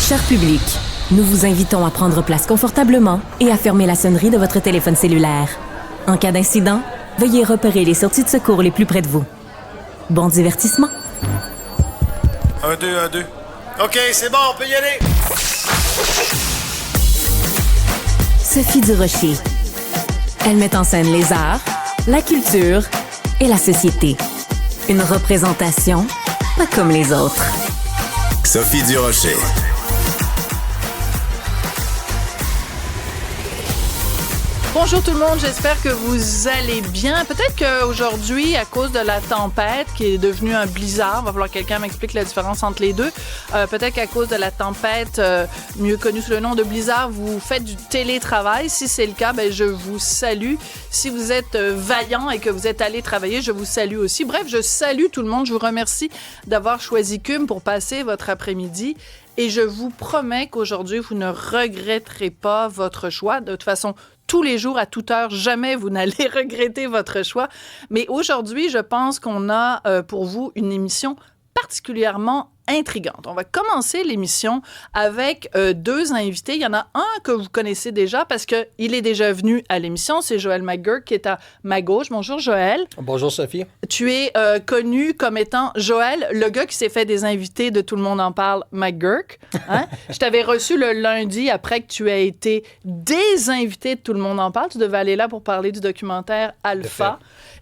Cher public, nous vous invitons à prendre place confortablement et à fermer la sonnerie de votre téléphone cellulaire. En cas d'incident, veuillez repérer les sorties de secours les plus près de vous. Bon divertissement. 1, 2, 1, 2. OK, c'est bon, on peut y aller. Sophie Durocher. Elle met en scène les arts, la culture et la société. Une représentation pas comme les autres. Sophie Durocher. Bonjour tout le monde, j'espère que vous allez bien. Peut-être qu'aujourd'hui, à cause de la tempête qui est devenue un blizzard, va falloir que quelqu'un m'explique la différence entre les deux. Peut-être qu'à cause de la tempête, mieux connue sous le nom de blizzard, vous faites du télétravail. Si c'est le cas, ben, je vous salue. Si vous êtes vaillant et que vous êtes allé travailler, je vous salue aussi. Bref, je salue tout le monde. Je vous remercie d'avoir choisi CUM pour passer votre après-midi. Et je vous promets qu'aujourd'hui, vous ne regretterez pas votre choix. De toute façon, tous les jours, à toute heure, jamais vous n'allez regretter votre choix. Mais aujourd'hui, je pense qu'on a pour vous une émission particulièrement intrigante. On va commencer l'émission avec deux invités. Il y en a un que vous connaissez déjà parce qu'il est déjà venu à l'émission. C'est Joël McGuirk qui est à ma gauche. Bonjour Joël. Bonjour Sophie. Tu es connu comme étant Joël, le gars qui s'est fait des invités de Tout le monde en parle, McGuirk. Hein? Je t'avais reçu le lundi après que tu aies été désinvité de Tout le monde en parle. Tu devais aller là pour parler du documentaire Alpha.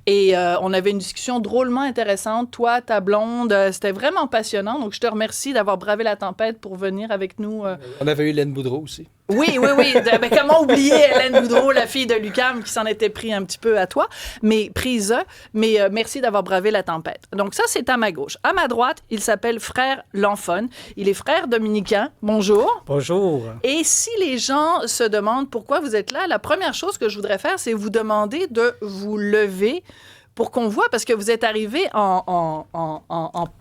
Et on avait une discussion drôlement intéressante. Toi, ta blonde, c'était vraiment passionnant. Donc, je te remercie d'avoir bravé la tempête pour venir avec nous. On avait eu Hélène Boudreau aussi. Oui. Ben, comment oublier Hélène Boudreau, la fille de l'UQAM, qui s'en était pris un petit peu à toi, mais prise. Mais merci d'avoir bravé la tempête. Donc, ça, c'est à ma gauche. À ma droite, il s'appelle Frère Lanfone. Il est frère dominicain. Bonjour. Bonjour. Et si les gens se demandent pourquoi vous êtes là, la première chose que je voudrais faire, c'est vous demander de vous lever pour qu'on voit, parce que vous êtes arrivé en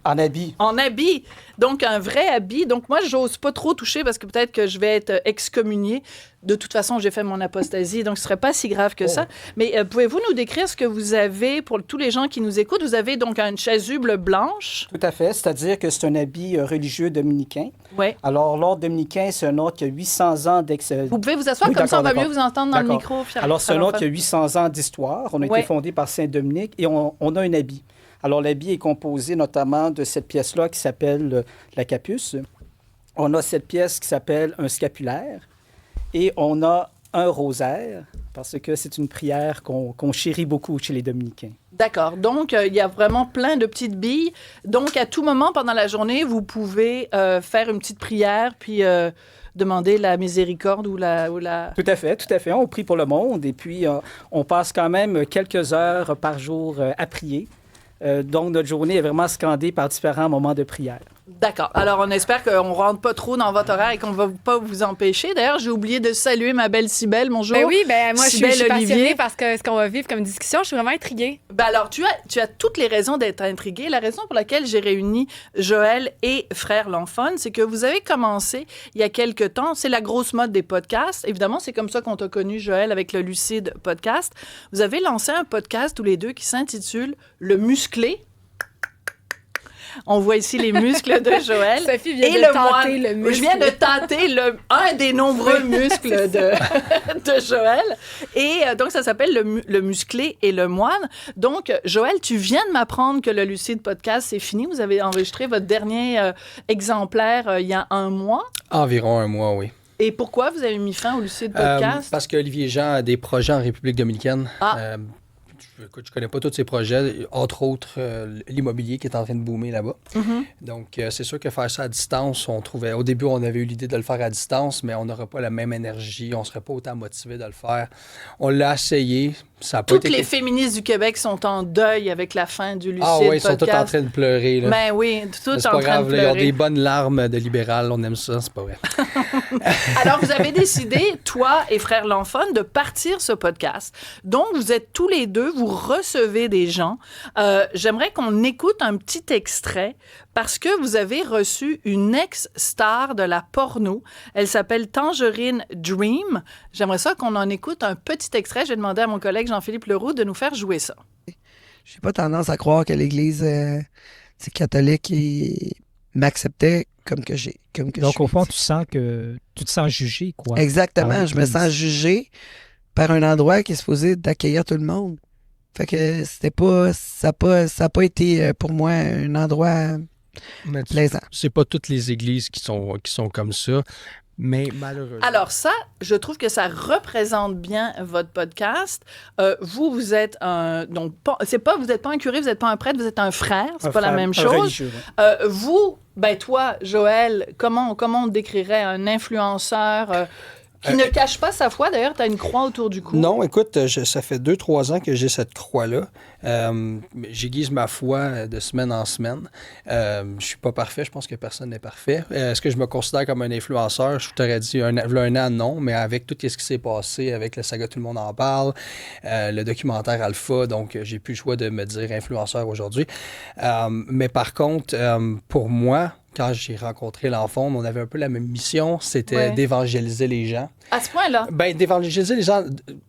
habit. En habit, donc un vrai habit. Donc moi, j'ose pas trop toucher parce que peut-être que je vais être excommuniée. De toute façon, j'ai fait mon apostasie, donc ce serait pas si grave que ça. Mais pouvez-vous nous décrire ce que vous avez, pour tous les gens qui nous écoutent? Vous avez donc une chasuble blanche. Tout à fait, c'est-à-dire que c'est un habit religieux dominicain. Oui. Alors, l'ordre dominicain, c'est un ordre qui a 800 ans d'existence. Vous pouvez vous asseoir, comme ça on va mieux vous entendre dans le micro. Alors, c'est un ordre qui a 800 ans d'histoire. On a été fondé par Saint-Dominique et on a un habit. Alors, l'habit est composé notamment de cette pièce-là qui s'appelle la capuce. On a cette pièce qui s'appelle un scapulaire. Et on a un rosaire, parce que c'est une prière qu'on chérit beaucoup chez les dominicains. D'accord. Donc, il y a vraiment plein de petites billes. Donc, à tout moment pendant la journée, vous pouvez faire une petite prière, puis demander la miséricorde ou la... Tout à fait. On prie pour le monde, et puis on passe quand même quelques heures par jour à prier. Donc, notre journée est vraiment scandée par différents moments de prière. D'accord. Alors, on espère qu'on ne rentre pas trop dans votre horaire et qu'on ne va pas vous empêcher. D'ailleurs, j'ai oublié de saluer ma belle Cybèle. Bonjour. Ben oui, moi, je suis passionnée Olivier. parce que ce qu'on va vivre comme discussion, je suis vraiment intriguée. Ben alors, tu as toutes les raisons d'être intriguée. La raison pour laquelle j'ai réuni Joël et Frère Lanfone, c'est que vous avez commencé il y a quelque temps. C'est la grosse mode des podcasts. Évidemment, c'est comme ça qu'on t'a connu, Joël, avec le Lucide podcast. Vous avez lancé un podcast tous les deux qui s'intitule Le Musclé. On voit ici les muscles de Joël. Sophie vient de tâter le muscle. Je viens de tâter un des nombreux muscles de Joël. Et donc, ça s'appelle le musclé et le moine. Donc, Joël, tu viens de m'apprendre que le Lucide podcast, c'est fini. Vous avez enregistré votre dernier exemplaire il y a un mois. Environ un mois, oui. Et pourquoi vous avez mis fin au Lucide podcast? Parce qu'Olivier Jean a des projets en République dominicaine. Écoute, je connais pas tous ces projets, entre autres l'immobilier qui est en train de boomer là-bas. Mm-hmm. Donc, c'est sûr que faire ça à distance, au début, on avait eu l'idée de le faire à distance, mais on n'aurait pas la même énergie, on serait pas autant motivé de le faire. On l'a essayé, ça a pas été... Toutes les féministes du Québec sont en deuil avec la fin du Lucide podcast. Ah oui, ils sont toutes en train de pleurer. Là. Ben oui, toutes en train grave, de pleurer. Ils ont des bonnes larmes de libéral, on aime ça, c'est pas vrai. Alors, vous avez décidé, toi et Frère Lanfone, de partir ce podcast. Donc, vous êtes tous les deux, vous recevez des gens. J'aimerais qu'on écoute un petit extrait parce que vous avez reçu une ex-star de la porno. Elle s'appelle Tangerine Dream. J'aimerais ça qu'on en écoute un petit extrait. Je vais demander à mon collègue Jean-Philippe Leroux de nous faire jouer ça. J'ai pas tendance à croire que l'Église catholique m'acceptait Donc, au fond, tu te sens jugé, quoi. Exactement. Je me sens jugé par un endroit qui est supposé d'accueillir tout le monde. Fait que ça n'a pas été pour moi un endroit plaisant. C'est pas toutes les églises qui sont comme ça. Mais malheureusement. Alors ça, je trouve que ça représente bien votre podcast. Vous êtes donc vous n'êtes pas un curé, vous n'êtes pas un prêtre, vous êtes un frère. C'est pas la même chose. Religieux, ouais. Vous, toi, Joël, comment on décrirait un influenceur qui ne cache pas sa foi? D'ailleurs, tu as une croix autour du cou. Non, écoute, ça fait 2-3 ans que j'ai cette croix-là. J'aiguise ma foi de semaine en semaine. Je suis pas parfait, je pense que personne n'est parfait. Est-ce que je me considère comme un influenceur? Je t'aurais dit un an, non, mais avec tout ce qui s'est passé, avec le saga Tout le monde en parle, le documentaire Alpha, donc j'ai plus le choix de me dire influenceur aujourd'hui. Mais par contre, pour moi, quand j'ai rencontré l'enfant, on avait un peu la même mission, c'était d'évangéliser les gens. À ce point-là? D'évangéliser les gens,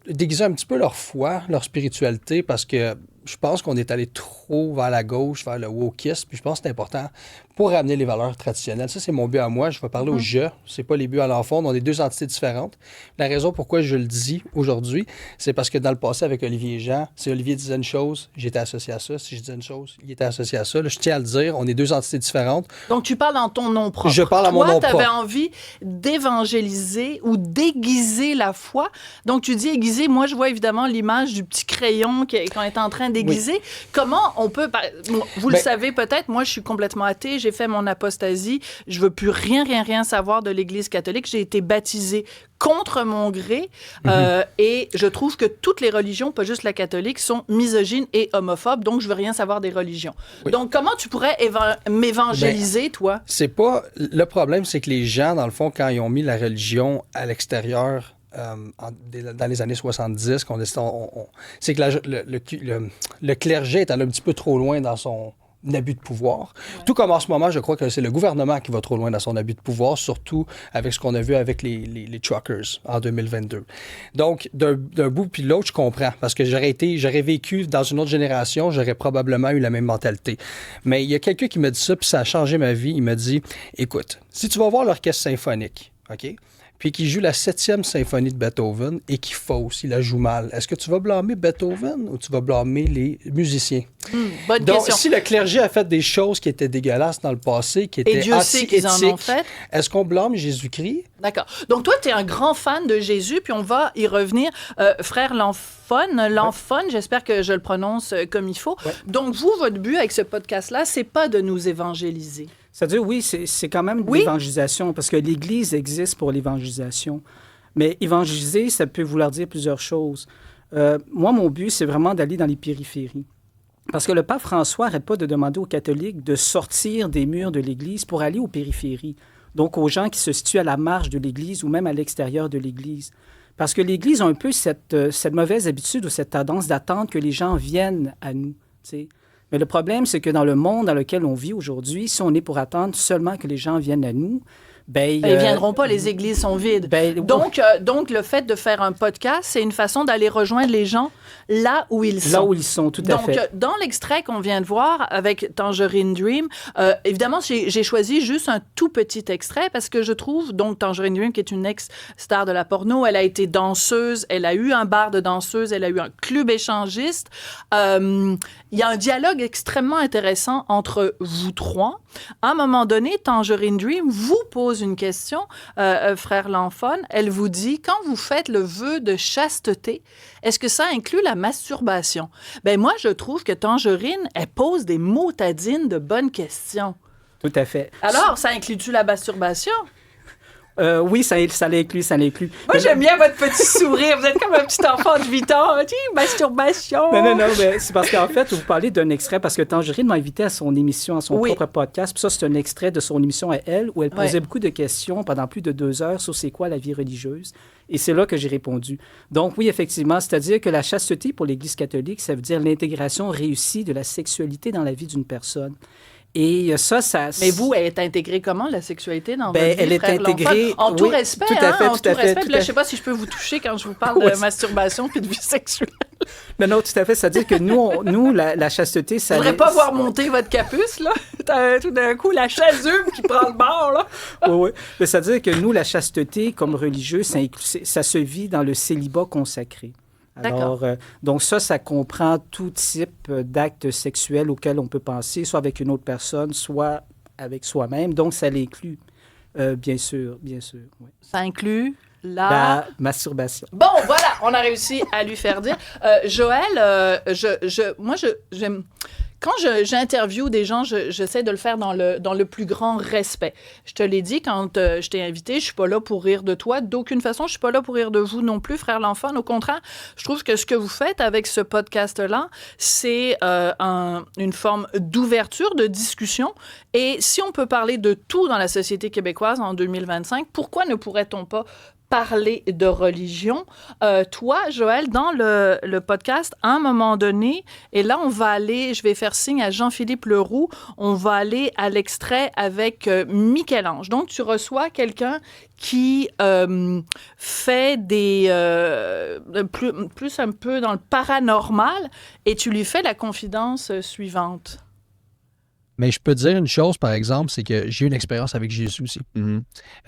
déguiser un petit peu leur foi, leur spiritualité, parce que je pense qu'on est allé trop vers la gauche, vers le wokisme, puis je pense que c'est important pour ramener les valeurs traditionnelles. Ça, c'est mon but à moi. Je vais parler au « je », c'est pas les buts à l'enfant. On est deux entités différentes. La raison pourquoi je le dis aujourd'hui, c'est parce que dans le passé, avec Olivier et Jean, si Olivier disait une chose, j'étais associé à ça. Si je disais une chose, il était associé à ça. Là, je tiens à le dire, on est deux entités différentes. Donc, tu parles dans ton nom propre. Je parle à mon nom propre. Toi, tu avais envie d'évangéliser ou d'aiguiser la foi. Donc, tu dis aiguiser. Moi, je vois évidemment l'image du petit crayon qu'on est en train d'aiguiser. Oui. Comment on peut... Vous le savez peut-être, moi, je suis complètement athée. J'ai fait mon apostasie. Je veux plus rien savoir de l'Église catholique. J'ai été baptisée contre mon gré. Et je trouve que toutes les religions, pas juste la catholique, sont misogynes et homophobes. Donc, je veux rien savoir des religions. Oui. Donc, comment tu pourrais m'évangéliser, toi? C'est pas... Le problème, c'est que les gens, dans le fond, quand ils ont mis la religion à l'extérieur, dans les années 70, c'est que le clergé est allé un petit peu trop loin dans son abus de pouvoir. Ouais. Tout comme en ce moment, je crois que c'est le gouvernement qui va trop loin dans son abus de pouvoir, surtout avec ce qu'on a vu avec les truckers en 2022. Donc, d'un bout puis de l'autre, je comprends, parce que j'aurais vécu dans une autre génération, j'aurais probablement eu la même mentalité. Mais il y a quelqu'un qui m'a dit ça, puis ça a changé ma vie. Il m'a dit, écoute, si tu vas voir l'orchestre symphonique, OK? Puis qui joue la 7e symphonie de Beethoven et qui fausse, il la joue mal. Est-ce que tu vas blâmer Beethoven ou tu vas blâmer les musiciens? Bonne Donc, question. si le clergé a fait des choses qui étaient dégueulasses dans le passé, qui étaient anti-éthiques, est-ce qu'on blâme Jésus-Christ? D'accord. Donc, toi, tu es un grand fan de Jésus, puis on va y revenir. Frère Lanfone, j'espère que je le prononce comme il faut. Ouais. Donc, vous, votre but avec ce podcast-là, c'est pas de nous évangéliser. C'est-à-dire, oui, c'est quand même de l'évangélisation, parce que l'Église existe pour l'évangélisation. Mais évangéliser, ça peut vouloir dire plusieurs choses. Moi, mon but, c'est vraiment d'aller dans les périphéries. Parce que le pape François n'arrête pas de demander aux catholiques de sortir des murs de l'Église pour aller aux périphéries. Donc, aux gens qui se situent à la marge de l'Église ou même à l'extérieur de l'Église. Parce que l'Église a un peu cette mauvaise habitude ou cette tendance d'attendre que les gens viennent à nous, tu sais. Mais le problème, c'est que dans le monde dans lequel on vit aujourd'hui, si on est pour attendre seulement que les gens viennent à nous, ils ne viendront pas, les églises sont vides. Donc, le fait de faire un podcast, c'est une façon d'aller rejoindre les gens là où ils sont. Là où ils sont, tout à fait. Donc, dans l'extrait qu'on vient de voir avec Tangerine Dream, évidemment, j'ai choisi juste un tout petit extrait parce que je trouve, donc, Tangerine Dream, qui est une ex-star de la porno, elle a été danseuse, elle a eu un bar de danseuse, elle a eu un club échangiste. Il y a un dialogue extrêmement intéressant entre vous trois. À un moment donné, Tangerine Dream vous pose une question, frère Lanfone. Elle vous dit, quand vous faites le vœu de chasteté, est-ce que ça inclut la masturbation? Moi, je trouve que Tangerine, elle pose des motadines de bonnes questions. Tout à fait. Alors, ça inclut-tu la masturbation? Oui, ça l'inclut. Moi, j'aime bien votre petit sourire. Vous êtes comme un petit enfant de 8 ans. Masturbation. Non, mais c'est parce qu'en fait, vous parlez d'un extrait, parce que Tangerine m'a invité à son émission, à son propre podcast. Puis ça, c'est un extrait de son émission à elle, où elle posait beaucoup de questions pendant plus de 2 heures sur c'est quoi la vie religieuse. Et c'est là que j'ai répondu. Donc oui, effectivement, c'est-à-dire que la chasteté pour l'Église catholique, ça veut dire l'intégration réussie de la sexualité dans la vie d'une personne. Et ça... Mais vous, elle est intégrée comment, la sexualité, dans votre vie, elle est intégrée... En tout respect, tout à fait, en tout respect. Puis là, je ne sais pas si je peux vous toucher quand je vous parle de masturbation puis de vie sexuelle. Non, tout à fait. C'est-à-dire que nous la chasteté, ça... Je voudrais pas voir monter votre capuce, là. Tout d'un coup, la chasuble qui prend le bord, là. Oui. C'est-à-dire que nous, la chasteté, comme religieux, ça se vit dans le célibat consacré. Alors, donc ça comprend tout type d'actes sexuels auxquels on peut penser, soit avec une autre personne, soit avec soi-même. Donc, ça l'inclut, bien sûr. Oui. Ça inclut la masturbation. Bon, voilà, on a réussi à lui faire dire. Joël, j'aime... Quand j'interviewe des gens, j'essaie de le faire dans le plus grand respect. Je te l'ai dit quand je t'ai invité, je suis pas là pour rire de toi. D'aucune façon, je suis pas là pour rire de vous non plus, frère l'enfant. Au contraire, je trouve que ce que vous faites avec ce podcast-là, c'est une forme d'ouverture, de discussion. Et si on peut parler de tout dans la société québécoise en 2025, pourquoi ne pourrait-on pas parler de religion? Toi, Joël, dans le podcast, à un moment donné, et là, je vais faire signe à Jean-Philippe Leroux, on va aller à l'extrait avec Michel-Ange. Donc, tu reçois quelqu'un qui fait plus un peu dans le paranormal, et tu lui fais la confidence suivante. Mais je peux te dire une chose, par exemple, c'est que j'ai eu une expérience avec Jésus aussi. Mm-hmm.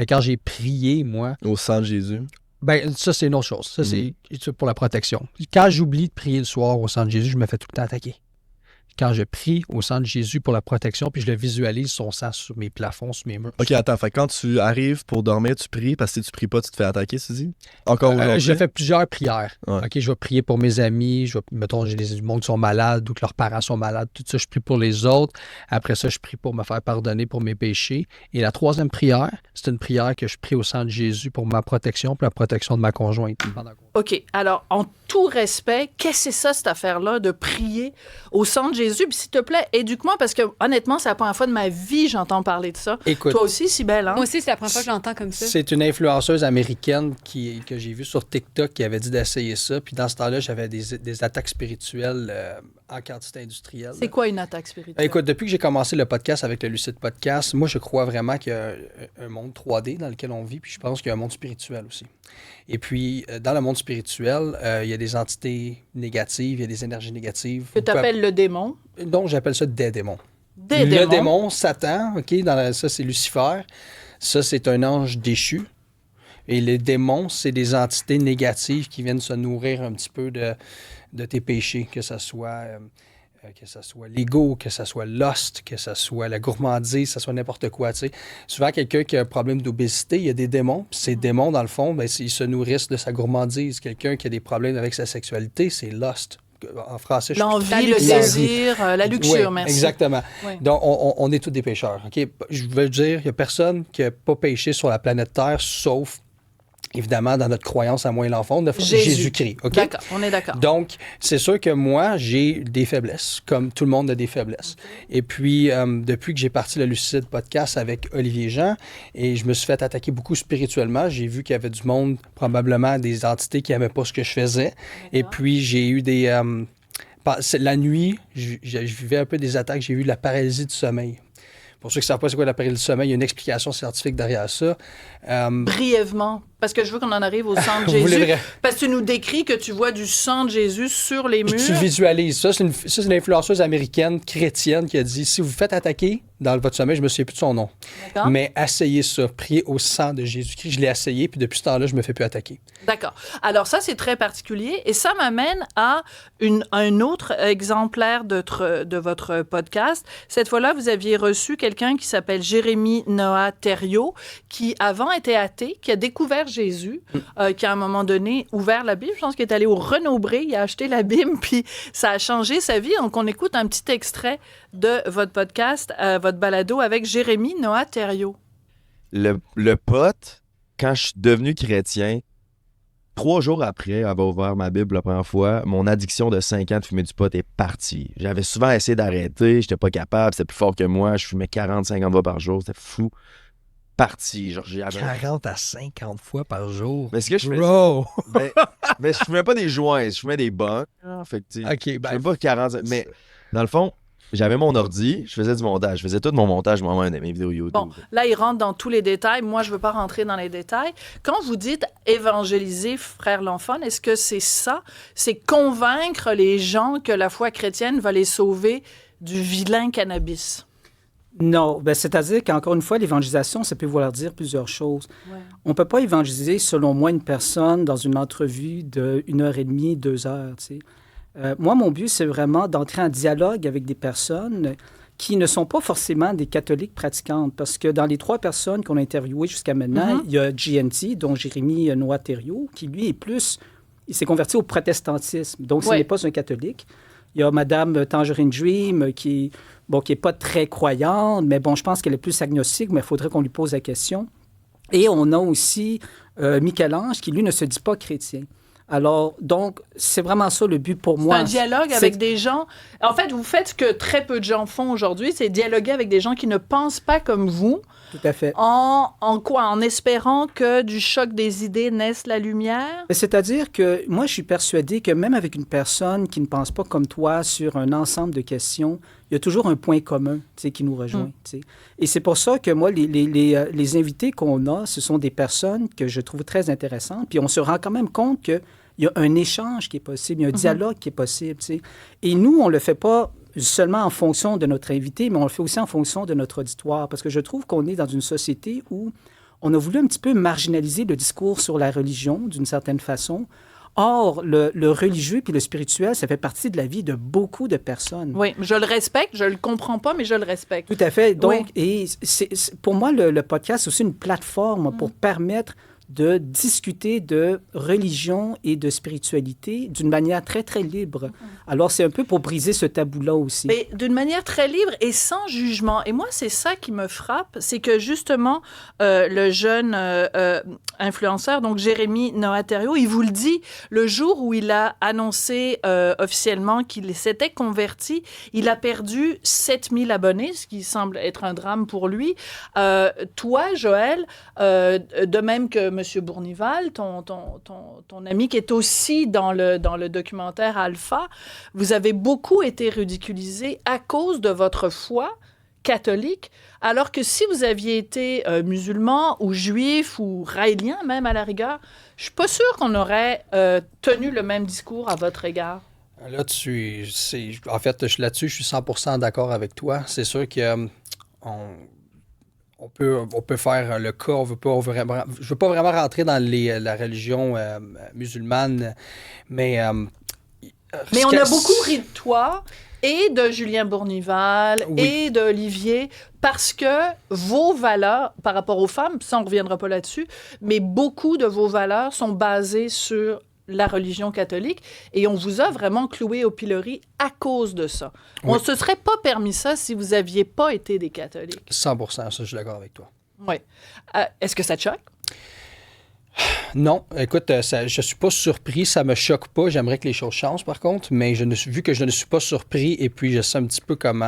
Quand j'ai prié, moi... Au sang de Jésus. Ben, ça, c'est une autre chose. Ça, c'est pour la protection. Quand j'oublie de prier le soir au sang de Jésus, je me fais tout le temps attaquer. Quand je prie au sang de Jésus pour la protection, puis je le visualise, son sang sur mes plafonds, sur mes murs. OK, attends. Fait quand tu arrives pour dormir, tu pries, parce que si tu pries pas, tu te fais attaquer, tu dis? Encore aujourd'hui? J'ai fait plusieurs prières. Ouais. OK, je vais prier pour mes amis. Mettons, j'ai des gens qui sont malades ou que leurs parents sont malades. Tout ça, je prie pour les autres. Après ça, je prie pour me faire pardonner pour mes péchés. Et la troisième prière, c'est une prière que je prie au sang de Jésus pour ma protection, pour la protection de ma conjointe. OK. Alors, en tout respect, qu'est-ce que c'est ça, cette affaire-là, de prier au sang de Jésus? Puis, s'il te plaît, éduque-moi, parce que, honnêtement, c'est la première fois de ma vie que j'entends parler de ça. Écoute, toi aussi, Cybèle, hein? Moi aussi, c'est la première fois que j'entends comme ça. C'est une influenceuse américaine que j'ai vue sur TikTok qui avait dit d'essayer ça. Puis, dans ce temps-là, j'avais des attaques spirituelles en quantité industrielle. C'est quoi une attaque spirituelle? Écoute, depuis que j'ai commencé le podcast avec le Lucide Podcast, moi, je crois vraiment qu'il y a un monde 3D dans lequel on vit, puis je pense qu'il y a un monde spirituel aussi. Et puis, dans le monde spirituel, il y a des entités négatives, il y a des énergies négatives. Que tu appelles le démon? Donc, j'appelle ça des démons. Des démons? Le démon, Satan, OK, ça, c'est Lucifer. Ça, c'est un ange déchu. Et les démons, c'est des entités négatives qui viennent se nourrir un petit peu de tes péchés, que ce soit l'ego, que ce soit l'ost, que ce soit la gourmandise, que ce soit n'importe quoi. Tu sais. Souvent, quelqu'un qui a un problème d'obésité, il y a des démons. Puis ces démons, dans le fond, ben, ils se nourrissent de sa gourmandise. Quelqu'un qui a des problèmes avec sa sexualité, c'est l'ost. En français, l'envie, le désir, la luxure, oui, merci. Exactement. Oui. Donc, on est tous des pécheurs. Okay? Je veux dire, il n'y a personne qui n'a pas péché sur la planète Terre, sauf... évidemment, dans notre croyance à moi et l'enfant, de Jésus-Christ. Okay? D'accord, on est d'accord. Donc, c'est sûr que moi, j'ai des faiblesses, comme tout le monde a des faiblesses. Okay. Et puis, depuis que j'ai parti le Lucide Podcast avec Olivier Jean, et je me suis fait attaquer beaucoup spirituellement, j'ai vu qu'il y avait du monde, probablement des entités qui n'aimaient pas ce que je faisais. Et puis, j'ai eu des... la nuit, je vivais un peu des attaques, j'ai eu de la paralysie du sommeil. Pour ceux qui ne savent pas c'est quoi la paralysie du sommeil, il y a une explication scientifique derrière ça. Brièvement, parce que je veux qu'on en arrive au sang de Jésus. Parce que tu nous décris que tu vois du sang de Jésus sur les murs. Tu visualises. Ça, c'est une influenceuse américaine chrétienne qui a dit, si vous faites attaquer dans votre sommeil, je ne me souviens plus de son nom. D'accord. Mais essayez ça, priez au sang de Jésus-Christ. Je l'ai essayé, puis depuis ce temps-là, je ne me fais plus attaquer. D'accord. Alors ça, c'est très particulier. Et ça m'amène à un autre exemplaire de votre podcast. Cette fois-là, vous aviez reçu quelqu'un qui s'appelle Jérémy Noah Thériault, qui avant était athée, qui a découvert Jésus, qui à un moment donné ouvert la Bible. Je pense qu'il est allé au Renaud-Bré, il a acheté la Bible, puis ça a changé sa vie. Donc, on écoute un petit extrait de votre podcast, votre balado avec Jérémy Noah Thériault. Le pote, quand je suis devenu chrétien, 3 jours après avoir ouvert ma Bible la première fois, mon addiction de 5 ans de fumer du pot est partie. J'avais souvent essayé d'arrêter, j'étais pas capable, c'était plus fort que moi, je fumais 40-50 fois par jour, c'était fou. Parti. Genre, 40 à 50 fois par jour. Mais ce que je fais. Mais je fumais pas des joints, je fumais des bongs. Fait que, OK, je fumais pas 40. Mais dans le fond, J'avais mon ordi, je faisais du montage. Je faisais tout mon montage moi-même de mes vidéos YouTube. Bon, là, il rentre dans tous les détails. Moi, je veux pas rentrer dans les détails. Quand vous dites évangéliser Frère L'Enfant, est-ce que c'est ça? C'est convaincre les gens que la foi chrétienne va les sauver du vilain cannabis? Non, c'est-à-dire qu'encore une fois, l'évangélisation, ça peut vouloir dire plusieurs choses. Ouais. On ne peut pas évangéliser, selon moi, une personne dans une entrevue de 1h30, 2 heures. Tu sais. Moi, mon but, c'est vraiment d'entrer en dialogue avec des personnes qui ne sont pas forcément des catholiques pratiquantes. Parce que dans les 3 personnes qu'on a interviewées jusqu'à maintenant, il y a GNT, dont Jérémy Noah-Thériault, qui, lui, il s'est converti au protestantisme. Donc, ce n'est pas un catholique. Il y a Mme Tangerine Dream, qui est pas très croyante, mais bon, je pense qu'elle est plus agnostique, mais il faudrait qu'on lui pose la question. Et on a aussi Michel-Ange, qui, lui, ne se dit pas chrétien. Alors, donc, c'est vraiment ça le but pour moi. C'est un dialogue avec des gens... En fait, vous faites ce que très peu de gens font aujourd'hui, c'est dialoguer avec des gens qui ne pensent pas comme vous. Tout à fait. En quoi? En espérant que du choc des idées naisse la lumière? C'est-à-dire que moi, je suis persuadé que même avec une personne qui ne pense pas comme toi sur un ensemble de questions, il y a toujours un point commun qui nous rejoint. Et c'est pour ça que moi, les invités qu'on a, ce sont des personnes que je trouve très intéressantes. Puis on se rend quand même compte qu'il y a un échange qui est possible, il y a un dialogue qui est possible. Et nous, on ne le fait pas seulement en fonction de notre invité, mais on le fait aussi en fonction de notre auditoire. Parce que je trouve qu'on est dans une société où on a voulu un petit peu marginaliser le discours sur la religion, d'une certaine façon. Or, le religieux puis le spirituel, ça fait partie de la vie de beaucoup de personnes. Oui, je le respecte, je le comprends pas, mais je le respecte. Tout à fait. Donc, et pour moi, le podcast, c'est aussi une plateforme pour permettre de discuter de religion et de spiritualité d'une manière très, très libre. Alors, c'est un peu pour briser ce tabou-là aussi. Mais d'une manière très libre et sans jugement. Et moi, c'est ça qui me frappe, c'est que justement, le jeune influenceur, donc Jérémy Noah-Thériault, il vous le dit, le jour où il a annoncé officiellement qu'il s'était converti, il a perdu 7000 abonnés, ce qui semble être un drame pour lui. Toi, Joël, de même que M. Bournival, ton ami qui est aussi dans le documentaire Alpha, vous avez beaucoup été ridiculisé à cause de votre foi catholique, alors que si vous aviez été musulman ou juif ou raélien, même à la rigueur, je suis pas sûre qu'on aurait tenu le même discours à votre égard. Là-dessus, là-dessus, je suis 100% d'accord avec toi. C'est sûr que on peut faire le cas, je ne veux pas vraiment rentrer dans la religion musulmane, mais on a beaucoup ri de toi et de Julien Bournival et d'Olivier parce que vos valeurs, par rapport aux femmes, ça on ne reviendra pas là-dessus, mais beaucoup de vos valeurs sont basées sur la religion catholique et on vous a vraiment cloué au pilori à cause de ça. On ne se serait pas permis ça si vous n'aviez pas été des catholiques. 100%, ça, je suis d'accord avec toi. Oui. Est-ce que ça te choque? Non, écoute, je ne suis pas surpris, ça ne me choque pas. J'aimerais que les choses changent, par contre, mais vu que je ne suis pas surpris, et puis je sais un petit peu comme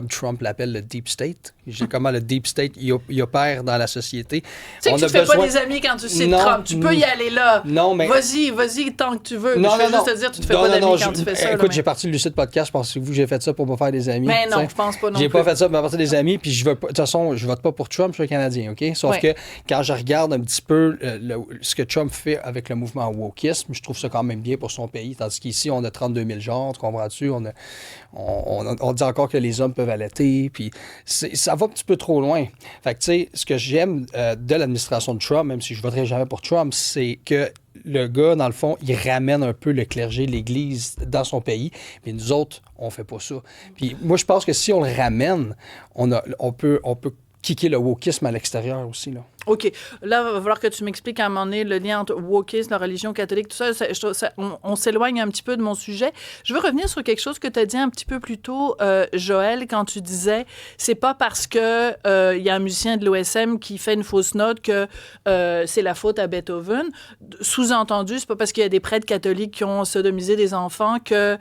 Trump l'appelle le Deep State. Comment le Deep State, il opère dans la société. Tu sais que tu ne fais pas des amis quand tu cites Trump. Tu peux y aller là. Non, mais... Vas-y tant que tu veux. Je vais juste te dire, tu ne fais pas d'amis quand tu fais ça. Écoute, j'ai parti du Lucide Podcast. Pensez-vous que j'ai fait ça pour me faire des amis? Mais non, je pense pas non plus. J'ai pas fait ça pour me faire des amis, puis de toute façon, je vote pas pour Trump, je suis Canadien, OK? Sauf que quand je regarde un petit peu ce que Trump fait avec le mouvement wokisme, je trouve ça quand même bien pour son pays, tandis qu'ici, on a 32 000 genres, tu comprends-tu? On dit encore que les hommes peuvent allaiter, puis ça va un petit peu trop loin. Fait que, tu sais, ce que j'aime de l'administration de Trump, même si je ne voterai jamais pour Trump, c'est que le gars, dans le fond, il ramène un peu le clergé, l'Église dans son pays, mais nous autres, on fait pas ça. Puis moi, je pense que si on le ramène, on peut kicker le wokisme à l'extérieur aussi, là. OK. Là, il va falloir que tu m'expliques à un moment donné le lien entre wokisme, la religion catholique, tout ça. On s'éloigne un petit peu de mon sujet. Je veux revenir sur quelque chose que tu as dit un petit peu plus tôt, Joël, quand tu disais c'est pas parce que y a un musicien de l'OSM qui fait une fausse note que c'est la faute à Beethoven. Sous-entendu, c'est pas parce qu'il y a des prêtres catholiques qui ont sodomisé des enfants que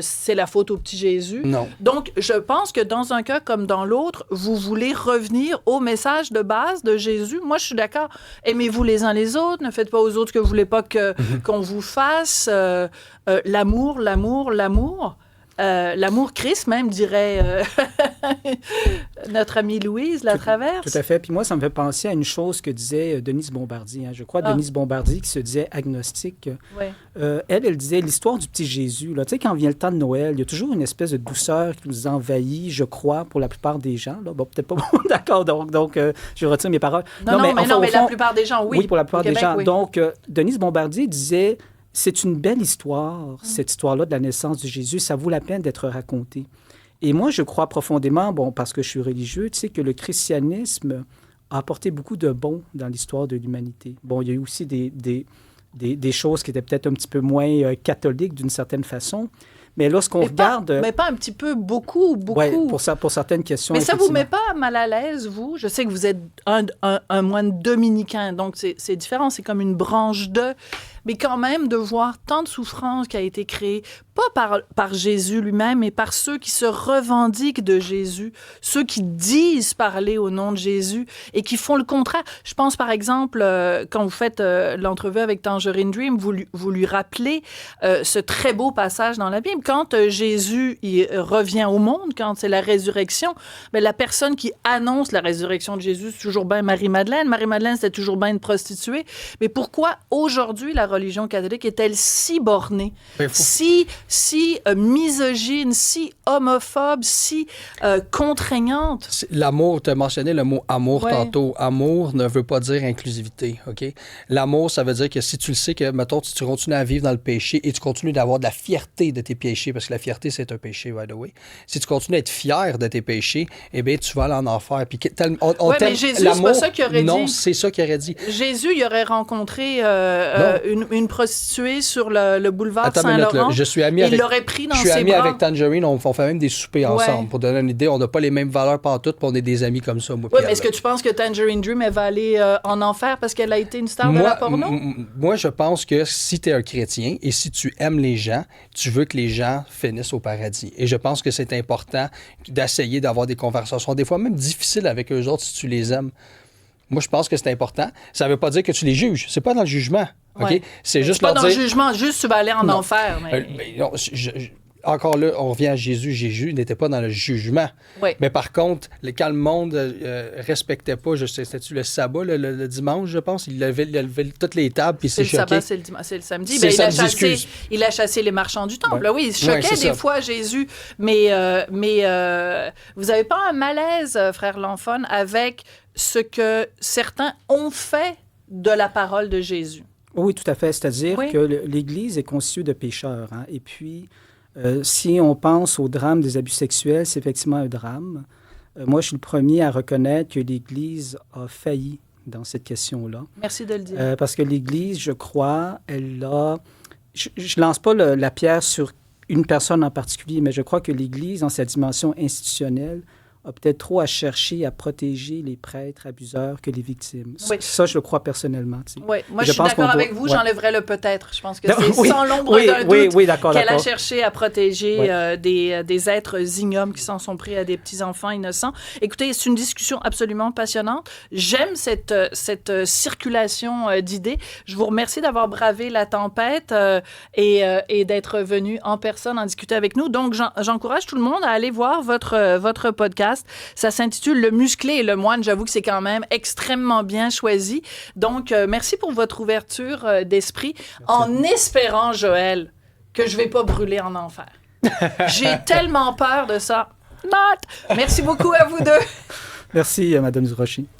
c'est la faute au petit Jésus. Non. Donc, je pense que dans un cas comme dans l'autre, vous voulez revenir au message de base de Jésus. Moi, je suis d'accord. Aimez-vous les uns les autres. Ne faites pas aux autres ce que vous voulez pas qu'on vous fasse. L'amour, l'amour, l'amour. l'amour Christ, même, dirait notre amie Louise Latraverse. Tout à fait. Puis moi, ça me fait penser à une chose que disait Denise Bombardier. Je crois Denise Bombardier qui se disait agnostique. Ouais. Elle disait l'histoire du petit Jésus. Là. Tu sais, quand vient le temps de Noël, il y a toujours une espèce de douceur qui nous envahit, je crois, pour la plupart des gens. Là. Bon, peut-être pas d'accord, donc je retire mes paroles. Non, mais la plupart des gens, oui. Oui, pour la plupart Québec, des gens. Oui. Donc, Denise Bombardier disait... C'est une belle histoire, cette histoire-là de la naissance de Jésus. Ça vaut la peine d'être raconté. Et moi, je crois profondément, parce que je suis religieux, tu sais, que le christianisme a apporté beaucoup de bon dans l'histoire de l'humanité. Bon, il y a eu aussi des choses qui étaient peut-être un petit peu moins catholiques d'une certaine façon. Mais lorsqu'on regarde... Mais pas un petit peu, beaucoup. Oui, pour certaines questions. Mais ça ne vous met pas mal à l'aise, vous? Je sais que vous êtes un moine dominicain, donc c'est différent, c'est comme une branche de... Mais quand même, de voir tant de souffrance qui a été créée, pas par Jésus lui-même, mais par ceux qui se revendiquent de Jésus, ceux qui disent parler au nom de Jésus et qui font le contraire. Je pense, par exemple, quand vous faites l'entrevue avec Tangerine Dream, vous lui rappelez ce très beau passage dans la Bible. Quand Jésus il revient au monde, quand c'est la résurrection, mais la personne qui annonce la résurrection de Jésus, c'est toujours bien Marie-Madeleine. Marie-Madeleine, c'était toujours bien une prostituée. Mais pourquoi aujourd'hui la religion catholique est-elle si bornée, si misogyne, si homophobe, si contraignante? L'amour, tu as mentionné le mot amour tantôt. Amour ne veut pas dire inclusivité, OK? L'amour, ça veut dire que si tu le sais que, mettons, tu continues à vivre dans le péché et tu continues d'avoir de la fierté de tes péchés, parce que la fierté, c'est un péché, by the way. Si tu continues à être fier de tes péchés, eh bien, tu vas aller en enfer. Puis mais Jésus, c'est pas ça qu'il aurait dit. Non, c'est ça qu'il aurait dit. Jésus, il aurait rencontré une prostituée sur le boulevard Saint-Laurent. Je suis ami il l'aurait pris dans ses bras. Je suis ami avec Tangerine, on fait même des soupers ensemble. Pour donner une idée, on n'a pas les mêmes valeurs pantoute, puis on est des amis comme ça, moi. Oui, mais est-ce que tu penses que Tangerine Dream, elle va aller en enfer parce qu'elle a été une star de la porno? Moi, je pense que si tu es un chrétien et si tu aimes les gens, tu veux que les gens finissent au paradis. Et je pense que c'est important d'essayer d'avoir des conversations, des fois même difficiles avec eux autres si tu les aimes. Moi, je pense que c'est important. Ça ne veut pas dire que tu les juges. C'est pas dans le jugement. Okay? C'est juste pas leur dans dire... le jugement, juste tu vas aller en enfer. Non, encore là, on revient à Jésus. Jésus n'était pas dans le jugement. Oui. Mais par contre, quand le monde respectait pas, c'était-tu le sabbat, le dimanche, je pense, il levait toutes les tables, puis c'est choqué. Le sabbat, c'est le samedi. Ben, il a chassé les marchands du temple. Oui, il choquait des fois Jésus. Mais vous n'avez pas un malaise, frère Lanfon, avec ce que certains ont fait de la parole de Jésus? Oui, tout à fait. C'est-à-dire que l'Église est constituée de pécheurs. Hein? Et puis, si on pense au drame des abus sexuels, c'est effectivement un drame. Moi, je suis le premier à reconnaître que l'Église a failli dans cette question-là. Merci de le dire. Parce que l'Église, je crois, elle a... Je ne lance pas la pierre sur une personne en particulier, mais je crois que l'Église, dans sa dimension institutionnelle, a peut-être trop à chercher à protéger les prêtres abuseurs que les victimes. Oui. Ça, je le crois personnellement. Oui, moi, je suis d'accord avec vous. J'enlèverais le peut-être. Je pense que c'est sans l'ombre d'un doute qu'elle a cherché à protéger des êtres ignobles qui s'en sont pris à des petits-enfants innocents. Écoutez, c'est une discussion absolument passionnante. J'aime cette circulation d'idées. Je vous remercie d'avoir bravé la tempête et d'être venu en personne en discuter avec nous. Donc, j'encourage tout le monde à aller voir votre podcast. Ça s'intitule « Le musclé et le moine ». J'avoue que c'est quand même extrêmement bien choisi. Donc, merci pour votre ouverture d'esprit. En espérant, Joël, que je ne vais pas brûler en enfer. J'ai tellement peur de ça. Merci beaucoup à vous deux. Merci, Mme Durocher.